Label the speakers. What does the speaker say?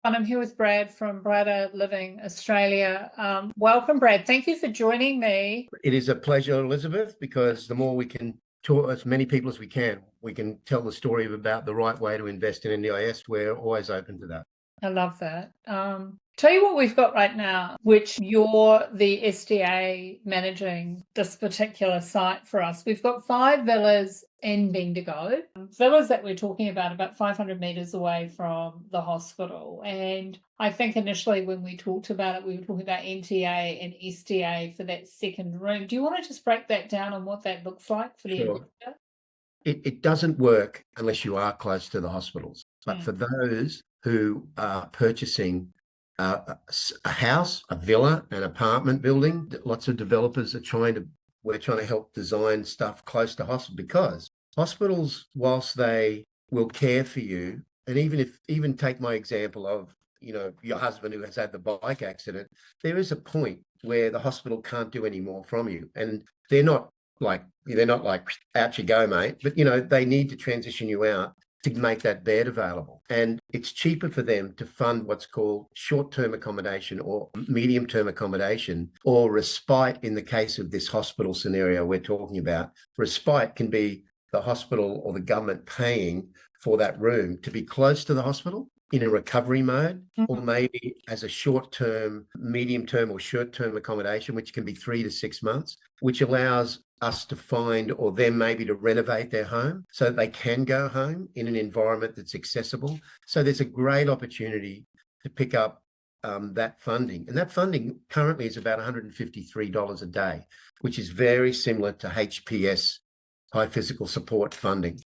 Speaker 1: And I'm here with Brad from Brighter Living Australia. Welcome, Brad. Thank you for joining me.
Speaker 2: It is a pleasure, Elizabeth, because the more we can talk as many people as we can tell the story about the right way to invest in NDIS. We're always open to that.
Speaker 1: I love that. Tell you what we've got right now, which you're the SDA managing this particular site for us. We've got 5 villas in Bendigo, villas that we're talking about 500 metres away from the hospital. And I think initially when we talked about it, we were talking about MTA and STA for that second room. Do you want to just break that down on what that looks like for the investor?
Speaker 2: It doesn't work unless you are close to the hospitals. But for those who are purchasing a house, a villa, an apartment building, lots of developers are we're trying to help design stuff close to hospital, because hospitals, whilst they will care for you, and even take my example of, your husband who has had the bike accident, there is a point where the hospital can't do any more from you. And they're not like, out you go, mate, but they need to transition you out to make that bed available. And it's cheaper for them to fund what's called short-term accommodation or medium-term accommodation, or respite. In the case of this hospital scenario we're talking about, respite can be the hospital or the government paying for that room to be close to the hospital in a recovery mode, or maybe as a short-term, medium-term or short-term accommodation, which can be 3 to 6 months, which allows us to find, or them maybe to renovate their home so that they can go home in an environment that's accessible. So there's a great opportunity to pick up that funding. And that funding currently is about $153 a day, which is very similar to HPS, high physical support funding.